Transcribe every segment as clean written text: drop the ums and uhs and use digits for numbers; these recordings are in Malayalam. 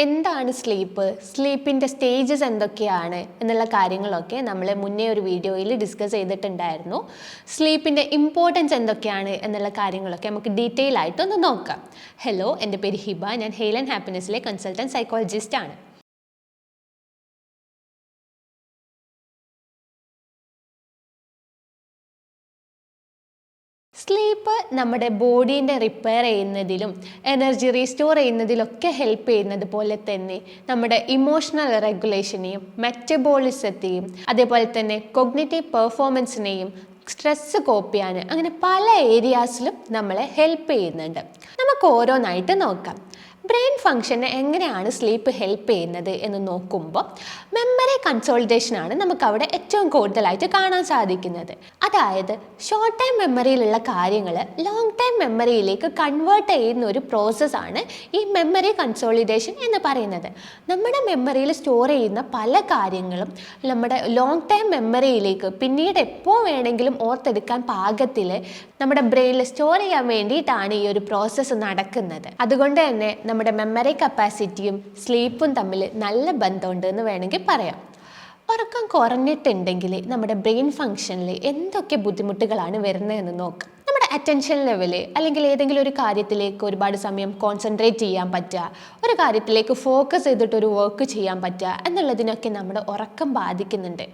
എന്താണ് സ്ലീപ്പ്, സ്ലീപ്പിൻ്റെ സ്റ്റേജസ് എന്തൊക്കെയാണ് എന്നുള്ള കാര്യങ്ങളൊക്കെ നമ്മൾ മുന്നേ ഒരു വീഡിയോയിൽ ഡിസ്കസ് ചെയ്തിട്ടുണ്ടായിരുന്നു. സ്ലീപ്പിൻ്റെ ഇമ്പോർട്ടൻസ് എന്തൊക്കെയാണ് എന്നുള്ള കാര്യങ്ങളൊക്കെ നമുക്ക് ഡീറ്റെയിൽ ആയിട്ടൊന്ന് നോക്കാം. ഹലോ, എൻ്റെ പേര് ഹിബ. ഞാൻ ഹെയിൽ ആൻഡ് ഹാപ്പിനെസ്സിലെ കൺസൾട്ടൻറ്റ് സൈക്കോളജിസ്റ്റ് ആണ്. സ്ലീപ്പ് നമ്മുടെ ബോഡീൻ്റെ റിപ്പയർ ചെയ്യുന്നതിലും എനർജി റീസ്റ്റോർ ചെയ്യുന്നതിലൊക്കെ ഹെൽപ്പ് ചെയ്യുന്നത് പോലെ തന്നെ നമ്മുടെ ഇമോഷണൽ റെഗുലേഷനെയും മെറ്റബോളിസത്തെയും അതേപോലെ തന്നെ കൊഗ്നിറ്റീവ് പെർഫോമൻസിനെയും സ്ട്രെസ്സ് കോപ്പ് ചെയ്യാൻ അങ്ങനെ പല ഏരിയാസിലും നമ്മളെ ഹെൽപ്പ് ചെയ്യുന്നുണ്ട്. നമുക്ക് ഓരോന്നായിട്ട് നോക്കാം. ബ്രെയിൻ ഫങ്ഷന് എങ്ങനെയാണ് സ്ലീപ്പ് ഹെൽപ്പ് ചെയ്യുന്നത് എന്ന് നോക്കുമ്പോൾ മെമ്മറി കൺസോളിഡേഷനാണ് നമുക്കവിടെ ഏറ്റവും കൂടുതലായിട്ട് കാണാൻ സാധിക്കുന്നത്. അതായത് ഷോർട്ട് ടൈം മെമ്മറിയിലുള്ള കാര്യങ്ങൾ ലോങ് ടൈം മെമ്മറിയിലേക്ക് കൺവേർട്ട് ചെയ്യുന്ന ഒരു പ്രോസസ്സാണ് ഈ മെമ്മറി കൺസോളിഡേഷൻ എന്ന് പറയുന്നത്. നമ്മുടെ മെമ്മറിയിൽ സ്റ്റോർ ചെയ്യുന്ന പല കാര്യങ്ങളും നമ്മുടെ ലോങ് ടൈം മെമ്മറിയിലേക്ക് പിന്നീട് എപ്പോൾ വേണമെങ്കിലും ഓർത്തെടുക്കാൻ പാകത്തിൽ നമ്മുടെ ബ്രെയിനിൽ സ്റ്റോർ ചെയ്യാൻ വേണ്ടിയിട്ടാണ് ഈ ഒരു പ്രോസസ്സ് നടക്കുന്നത്. അതുകൊണ്ട് തന്നെ നമ്മുടെ മെമ്മറി കപ്പാസിറ്റിയും സ്ലീപ്പും തമ്മിൽ നല്ല ബന്ധമുണ്ട് എന്ന് വേണമെങ്കിൽ പറയാം. ഉറക്കം കുറഞ്ഞിട്ടുണ്ടെങ്കിൽ നമ്മുടെ ബ്രെയിൻ ഫങ്ഷനിൽ എന്തൊക്കെ ബുദ്ധിമുട്ടുകളാണ് വരുന്നതെന്ന് നോക്കാം. നമ്മുടെ അറ്റൻഷൻ ലെവല് അല്ലെങ്കിൽ ഏതെങ്കിലും ഒരു കാര്യത്തിലേക്ക് ഒരുപാട് സമയം കോൺസെൻട്രേറ്റ് ചെയ്യാൻ പറ്റുക, ഒരു കാര്യത്തിലേക്ക് ഫോക്കസ് ചെയ്തിട്ടൊരു വർക്ക് ചെയ്യാൻ പറ്റുക എന്നുള്ളതിനൊക്കെ നമ്മുടെ ഉറക്കം ബാധിക്കുന്നുണ്ട്.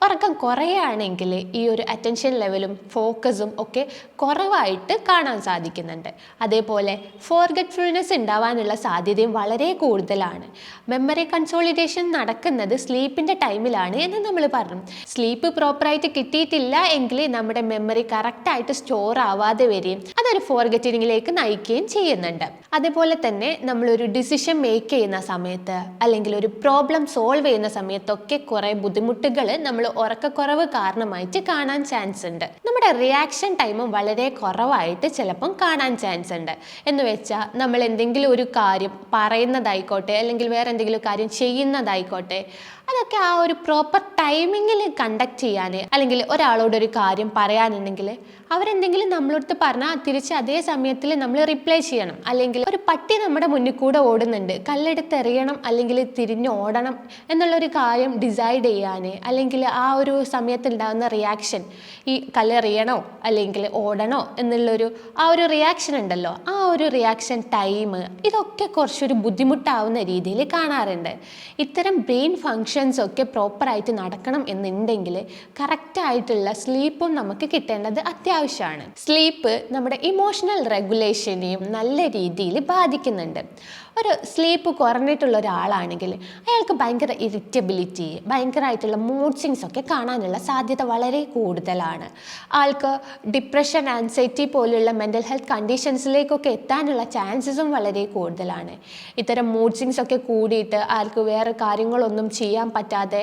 ഉറക്കം കുറയുകയാണെങ്കിൽ ഈ ഒരു അറ്റൻഷൻ ലെവലും ഫോക്കസും ഒക്കെ കുറവായിട്ട് കാണാൻ സാധിക്കുന്നുണ്ട്. അതേപോലെ ഫോർഗെറ്റ്ഫുൾനെസ് ഉണ്ടാവാനുള്ള സാധ്യതയും വളരെ കൂടുതലാണ്. മെമ്മറി കൺസോളിഡേഷൻ നടക്കുന്നത് സ്ലീപ്പിൻ്റെ ടൈമിലാണ് എന്ന് നമ്മൾ പറഞ്ഞു. സ്ലീപ്പ് പ്രോപ്പറായിട്ട് കിട്ടിയിട്ടില്ല എങ്കിൽ നമ്മുടെ മെമ്മറി കറക്റ്റായിട്ട് സ്റ്റോർ ആവാതെ വരികയും അതൊരു ഫോർഗെറ്റിങ്ങിലേക്ക് നയിക്കുകയും ചെയ്യുന്നുണ്ട്. അതേപോലെ തന്നെ നമ്മളൊരു ഡിസിഷൻ മേക്ക് ചെയ്യുന്ന സമയത്ത് അല്ലെങ്കിൽ ഒരു പ്രോബ്ലം സോൾവ് ചെയ്യുന്ന സമയത്തൊക്കെ കുറേ ബുദ്ധിമുട്ടുകൾ നമ്മൾ ഉറക്കക്കുറവ് കാരണമായിട്ട് കാണാൻ ചാൻസ് ഉണ്ട്. നമ്മുടെ റിയാക്ഷൻ ടൈമും വളരെ കുറവായിട്ട് ചിലപ്പം കാണാൻ ചാൻസ് ഉണ്ട്. എന്ന് വെച്ചാൽ നമ്മൾ എന്തെങ്കിലും ഒരു കാര്യം പറയുന്നതായിക്കോട്ടെ അല്ലെങ്കിൽ വേറെ എന്തെങ്കിലും കാര്യം ചെയ്യുന്നതായിക്കോട്ടെ, അതൊക്കെ ആ ഒരു പ്രോപ്പർ ടൈമിങ്ങിൽ കണ്ടക്ട് ചെയ്യാൻ അല്ലെങ്കിൽ ഒരാളോടൊരു കാര്യം പറയാനുണ്ടെങ്കിൽ അവരെന്തെങ്കിലും നമ്മളടുത്ത് പറഞ്ഞാൽ തിരിച്ച് അതേ സമയത്തിൽ നമ്മൾ റിപ്ലൈ ചെയ്യണം. അല്ലെങ്കിൽ ഒരു പട്ടി നമ്മുടെ മുന്നിൽ കൂടെ ഓടുന്നുണ്ട്, കല്ലെടുത്ത് എറിയണം അല്ലെങ്കിൽ തിരിഞ്ഞ് ഓടണം എന്നുള്ളൊരു കാര്യം ഡിസൈഡ് ചെയ്യാൻ അല്ലെങ്കിൽ ആ ഒരു സമയത്തുണ്ടാകുന്ന റിയാക്ഷൻ, ഈ കല്ലെറിയണോ അല്ലെങ്കിൽ ഓടണോ എന്നുള്ളൊരു ആ ഒരു റിയാക്ഷൻ ഉണ്ടല്ലോ, ആ ഒരു റിയാക്ഷൻ ടൈം ഇതൊക്കെ കുറച്ചൊരു ബുദ്ധിമുട്ടാവുന്ന രീതിയിൽ കാണാറുണ്ട്. ഇത്തരം ബ്രെയിൻ ഫങ്ഷൻസ് ഒക്കെ പ്രോപ്പറായിട്ട് നടക്കണം എന്നുണ്ടെങ്കിൽ കറക്റ്റായിട്ടുള്ള സ്ലീപ്പും നമുക്ക് കിട്ടേണ്ടത് അത്യാവശ്യമാണ്. സ്ലീപ്പ് നമ്മുടെ ഇമോഷണൽ റെഗുലേഷനെയും നല്ല രീതിയിൽ ബാധിക്കുന്നുണ്ട്. ഒരു സ്ലീപ്പ് കുറഞ്ഞിട്ടുള്ള ഒരാളാണെങ്കിൽ അയാൾക്ക് ഭയങ്കര ഇറിറ്റബിലിറ്റി, ഭയങ്കരമായിട്ടുള്ള മൂഡ് സ്വിങ്സ് ഒക്കെ കാണാനുള്ള സാധ്യത വളരെ കൂടുതലാണ്. ആൾക്ക് ഡിപ്രഷൻ, ആൻസൈറ്റി പോലുള്ള മെൻ്റൽ ഹെൽത്ത് കണ്ടീഷൻസിലേക്കൊക്കെ എത്താനുള്ള ചാൻസസും വളരെ കൂടുതലാണ്. ഇത്തരം മൂഡ് സ്വിങ്സ് ഒക്കെ കൂടിയിട്ട് ആൾക്ക് വേറെ കാര്യങ്ങളൊന്നും ചെയ്യാൻ പറ്റാതെ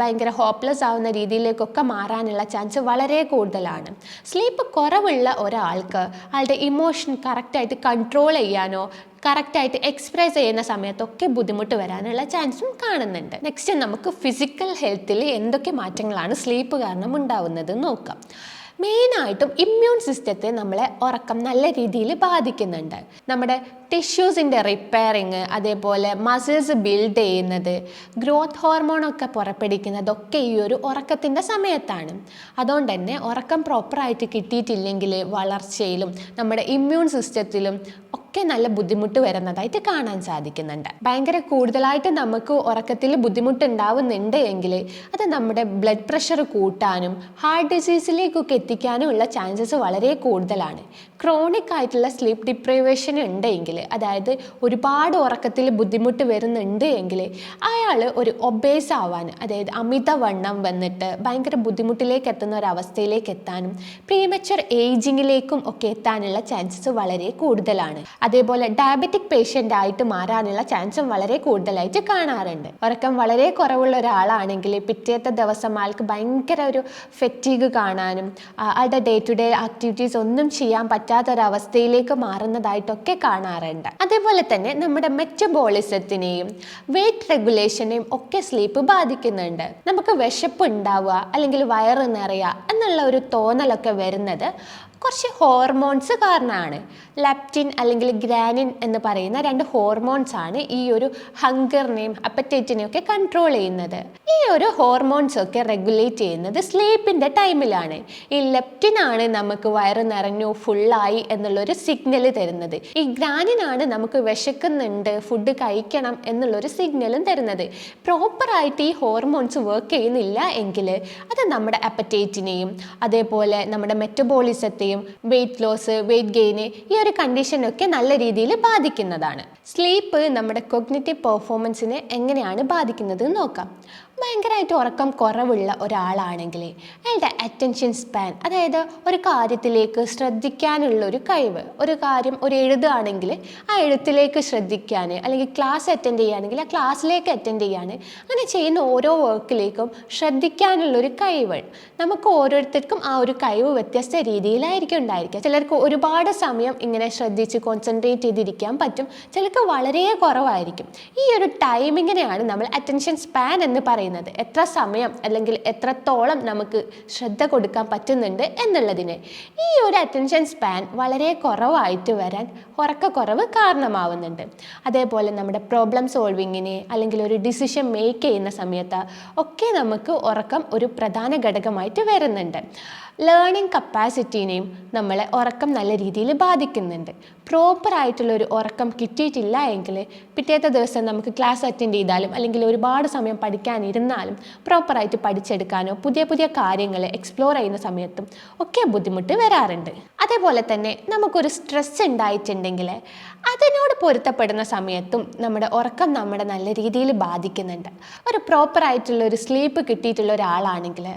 ഭയങ്കര ഹോപ്പ്ലെസ് ആവുന്ന രീതിയിലേക്കൊക്കെ മാറാനുള്ള ചാൻസ് വളരെ കൂടുതലാണ്. സ്ലീപ്പ് കുറവുള്ള ഒരാൾക്ക് ആളുടെ ഇമോഷൻ കറക്റ്റായിട്ട് കൺട്രോൾ ചെയ്യാനോ കറക്റ്റായിട്ട് എക്സ്പ്രസ് ചെയ്യുന്ന സമയത്തൊക്കെ ബുദ്ധിമുട്ട് വരാനുള്ള ചാൻസും കാണുന്നുണ്ട്. നെക്സ്റ്റ് നമുക്ക് ഫിസിക്കൽ ഹെൽത്തിൽ എന്തൊക്കെ മാറ്റങ്ങളാണ് സ്ലീപ്പ് കാരണം ഉണ്ടാവുന്നത് നോക്കാം. മെയിനായിട്ടും ഇമ്മ്യൂൺ സിസ്റ്റത്തെ നമ്മളെ ഉറക്കം നല്ല രീതിയിൽ ബാധിക്കുന്നുണ്ട്. നമ്മുടെ ടിഷ്യൂസിൻ്റെ റിപ്പയറിങ്, അതേപോലെ മസിൽസ് ബിൽഡ് ചെയ്യുന്നത്, ഗ്രോത്ത് ഹോർമോണൊക്കെ പുറപ്പെടുവിക്കുന്നതൊക്കെ ഈ ഒരു ഉറക്കത്തിൻ്റെ സമയത്താണ്. അതുകൊണ്ട് തന്നെ ഉറക്കം പ്രോപ്പറായിട്ട് കിട്ടിയിട്ടില്ലെങ്കിൽ വളർച്ചയിലും നമ്മുടെ ഇമ്മ്യൂൺ സിസ്റ്റത്തിലും ഒക്കെ നല്ല ബുദ്ധിമുട്ട് വരുന്നതായിട്ട് കാണാൻ സാധിക്കുന്നുണ്ട്. ഭയങ്കര കൂടുതലായിട്ട് നമുക്ക് ഉറക്കത്തിൽ ബുദ്ധിമുട്ടുണ്ടാവുന്നുണ്ട് എങ്കിൽ അത് നമ്മുടെ ബ്ലഡ് പ്രഷർ കൂട്ടാനും ഹാർട്ട് ഡിസീസിലേക്കൊക്കെ എത്തിക്കാനും ഉള്ള ചാൻസസ് വളരെ കൂടുതലാണ്. ക്രോണിക് ആയിട്ടുള്ള സ്ലീപ്പ് ഡിപ്രൈവേഷൻ ഉണ്ടെങ്കിൽ, അതായത് ഒരുപാട് ഉറക്കത്തിൽ ബുദ്ധിമുട്ട് വരുന്നുണ്ട് എങ്കിൽ അയാൾ ഒരു ഒബേസ് ആവാൻ, അതായത് അമിതവണ്ണം വന്നിട്ട് ഭയങ്കര ബുദ്ധിമുട്ടിലേക്ക് എത്തുന്ന ഒരവസ്ഥയിലേക്ക് എത്താനും പ്രീമച്വർ ഏജിങ്ങിലേക്കും ഒക്കെ എത്താനുള്ള ചാൻസസ് വളരെ കൂടുതലാണ്. അതേപോലെ ഡയബറ്റിക് പേഷ്യൻ്റ് ആയിട്ട് മാറാനുള്ള ചാൻസും വളരെ കൂടുതലായിട്ട് കാണാറുണ്ട്. ഉറക്കം വളരെ കുറവുള്ള ഒരാളാണെങ്കിൽ പിറ്റേത്തെ ദിവസം ആൾക്ക് ഭയങ്കര ഒരു ഫെറ്റീഗ് കാണാനും ആളുടെ ഡേ ടു ഡേ ആക്ടിവിറ്റീസ് ഒന്നും ചെയ്യാൻ പറ്റാത്തൊരവസ്ഥയിലേക്ക് മാറുന്നതായിട്ടൊക്കെ കാണാറുണ്ട്. അതേപോലെ തന്നെ നമ്മുടെ മെറ്റബോളിസത്തിനെയും വെയിറ്റ് റെഗുലേഷനെയും ഒക്കെ സ്ലീപ്പ് ബാധിക്കുന്നുണ്ട്. നമുക്ക് വിശപ്പ് ഉണ്ടാവുക അല്ലെങ്കിൽ വയറ് നിറയുക എന്നുള്ള ഒരു തോന്നലൊക്കെ വരുന്നത് കുറച്ച് ഹോർമോൺസ് കാരണമാണ്. ലെപ്റ്റിൻ അല്ലെങ്കിൽ ഗ്രാനിൻ എന്ന് പറയുന്ന 2 ഹോർമോൺസ് ആണ് ഈ ഒരു ഹങ്കറിനെയും അപ്പറ്റൈറ്റിനെയും ഒക്കെ കൺട്രോൾ ചെയ്യുന്നത്. ഈ ഒരു ഹോർമോൺസ് ഒക്കെ റെഗുലേറ്റ് ചെയ്യുന്നത് സ്ലീപ്പിൻ്റെ ടൈമിലാണ്. ഈ ലെപ്റ്റിൻ ആണ് നമുക്ക് വയറ് നിറഞ്ഞു ഫുള്ളായി എന്നുള്ളൊരു സിഗ്നൽ തരുന്നത്. ഈ ഗ്രാനിനാണ് നമുക്ക് വിശക്കുന്നുണ്ട് ഫുഡ് കഴിക്കണം എന്നുള്ളൊരു സിഗ്നലും തരുന്നത്. പ്രോപ്പറായിട്ട് ഈ ഹോർമോൺസ് വർക്ക് ചെയ്യുന്നില്ല എങ്കിൽ അത് നമ്മുടെ അപ്പറ്റൈറ്റിനെയും അതേപോലെ നമ്മുടെ മെറ്റബോളിസത്തെയും വെയിറ്റ് ലോസ്, വെയിറ്റ് ഗെയിന് ഈ ഒരു കണ്ടീഷനൊക്കെ നല്ല രീതിയിൽ ബാധിക്കുന്നതാണ്. സ്ലീപ്പ് നമ്മുടെ കൊഗ്നിറ്റീവ് പെർഫോമൻസിനെ എങ്ങനെയാണ് ബാധിക്കുന്നത് നോക്കാം. ഭയങ്കരമായിട്ട് ഉറക്കം കുറവുള്ള ഒരാളാണെങ്കിൽ അയാളുടെ അറ്റൻഷൻ സ്പാൻ, അതായത് ഒരു കാര്യത്തിലേക്ക് ശ്രദ്ധിക്കാനുള്ള ഒരു കഴിവ്, ഒരു കാര്യം ഒരു എഴുതുകയാണെങ്കിൽ ആ എഴുത്തിലേക്ക് ശ്രദ്ധിക്കാൻ, അല്ലെങ്കിൽ ക്ലാസ് അറ്റൻഡ് ചെയ്യുകയാണെങ്കിൽ ആ ക്ലാസ്സിലേക്ക് അറ്റൻഡ് ചെയ്യാൻ, അങ്ങനെ ചെയ്യുന്ന ഓരോ വർക്കിലേക്കും ശ്രദ്ധിക്കാനുള്ളൊരു കഴിവ് നമുക്ക് ഓരോരുത്തർക്കും ആ ഒരു കഴിവ് വ്യത്യസ്ത രീതിയിലായിരിക്കും ഉണ്ടായിരിക്കുക. ചിലർക്ക് ഒരുപാട് സമയം ഇങ്ങനെ ശ്രദ്ധിച്ച് കോൺസെൻട്രേറ്റ് ചെയ്തിരിക്കാൻ പറ്റും, ചിലർക്ക് വളരെ കുറവായിരിക്കും. ഈ ഒരു ടൈമിങ്ങിനെയാണ് നമ്മൾ അറ്റൻഷൻ സ്പാൻ എന്ന് പറയുന്നത്. എത്ര സമയം അല്ലെങ്കിൽ എത്രത്തോളം നമുക്ക് ശ്രദ്ധ കൊടുക്കാൻ പറ്റുന്നുണ്ട് എന്നുള്ളതിന്. ഈ ഒരു അറ്റൻഷൻ സ്പാൻ വളരെ കുറവായിട്ട് വരാൻ ഉറക്കക്കുറവ് കാരണമാവുന്നുണ്ട്. അതേപോലെ നമ്മുടെ പ്രോബ്ലം സോൾവിങ്ങിന് അല്ലെങ്കിൽ ഒരു ഡിസിഷൻ മേക്ക് ചെയ്യുന്ന സമയത്ത് ഒക്കെ നമുക്ക് ഉറക്കം ഒരു പ്രധാന ഘടകമായിട്ട് വരുന്നുണ്ട്. ലേണിംഗ് കപ്പാസിറ്റീനെയും നമ്മളെ ഉറക്കം നല്ല രീതിയിൽ ബാധിക്കുന്നുണ്ട്. പ്രോപ്പറായിട്ടുള്ളൊരു ഉറക്കം കിട്ടിയിട്ടില്ല എങ്കിൽ പിറ്റേത്തെ ദിവസം നമുക്ക് ക്ലാസ് അറ്റൻഡ് ചെയ്താലും അല്ലെങ്കിൽ ഒരുപാട് സമയം പഠിക്കാനിരുന്നാലും പ്രോപ്പറായിട്ട് പഠിച്ചെടുക്കാനോ പുതിയ പുതിയ കാര്യങ്ങൾ എക്സ്പ്ലോർ ചെയ്യുന്ന സമയത്തും ഒക്കെ ബുദ്ധിമുട്ട് വരാറുണ്ട്. അതേപോലെ തന്നെ നമുക്കൊരു സ്ട്രെസ് ഉണ്ടായിട്ടുണ്ടെങ്കിൽ അതിനോട് പൊരുത്തപ്പെടുന്ന സമയത്തും നമ്മുടെ ഉറക്കം നമ്മുടെ നല്ല രീതിയിൽ ബാധിക്കുന്നുണ്ട്. ഒരു പ്രോപ്പറായിട്ടുള്ള ഒരു സ്ലീപ്പ് കിട്ടിയിട്ടുള്ള ഒരാളാണെങ്കിൽ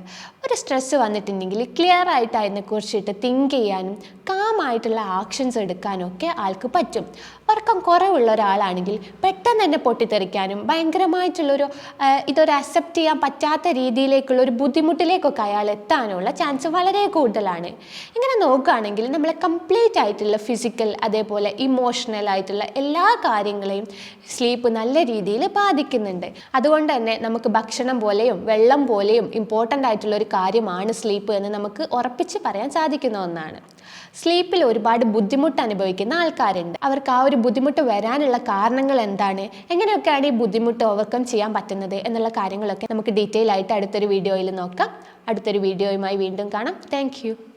ഒരു സ്ട്രെസ്സ് വന്നിട്ടുണ്ടെങ്കിൽ ക്ലിയർ ആയിട്ട് അതിനെക്കുറിച്ചിട്ട് തിങ്ക് ചെയ്യാനും കാമായിട്ടുള്ള ആക്ഷൻസ് എടുക്കാനും ഒക്കെ ആൾക്ക് പറ്റും. ഉറക്കം കുറവുള്ള ഒരാളാണെങ്കിൽ പെട്ടെന്ന് തന്നെ പൊട്ടിത്തെറിക്കാനും ഭയങ്കരമായിട്ടുള്ളൊരു ഇതൊരു അക്സെപ്റ്റ് ചെയ്യാൻ പറ്റാത്ത രീതിയിലേക്കുള്ള ഒരു ബുദ്ധിമുട്ടിലേക്കൊക്കെ അയാൾ എത്താനുള്ള ചാൻസ് വളരെ കൂടുതലാണ്. ഇങ്ങനെ നോക്കുകയാണെങ്കിൽ നമ്മളെ കംപ്ലീറ്റ് ആയിട്ടുള്ള ഫിസിക്കൽ അതേപോലെ ഇമോഷണൽ ആയിട്ടുള്ള എല്ലാ കാര്യങ്ങളെയും സ്ലീപ്പ് നല്ല രീതിയിൽ ബാധിക്കുന്നുണ്ട്. അതുകൊണ്ട് തന്നെ നമുക്ക് ഭക്ഷണം പോലെയും വെള്ളം പോലെയും ഇമ്പോർട്ടൻ്റ് ആയിട്ടുള്ള ഒരു കാര്യമാണ് സ്ലീപ്പ് എന്ന് നമുക്ക് ഉറപ്പിച്ച് പറയാൻ സാധിക്കുന്ന ഒന്നാണ്. സ്ലീപ്പിൽ ഒരുപാട് ബുദ്ധിമുട്ട് അനുഭവിക്കുന്ന ആൾക്കാരുണ്ട്. അവർക്ക് ആ ഒരു ബുദ്ധിമുട്ട് വരാനുള്ള കാരണങ്ങൾ എന്താണ്, എങ്ങനെയൊക്കെയാണ് ഈ ബുദ്ധിമുട്ട് ഓവർകം ചെയ്യാൻ പറ്റുന്നത് എന്നുള്ള കാര്യങ്ങളൊക്കെ നമുക്ക് ഡീറ്റെയിൽ ആയിട്ട് അടുത്തൊരു വീഡിയോയിൽ നോക്കാം. അടുത്തൊരു വീഡിയോയുമായി വീണ്ടും കാണാം. താങ്ക്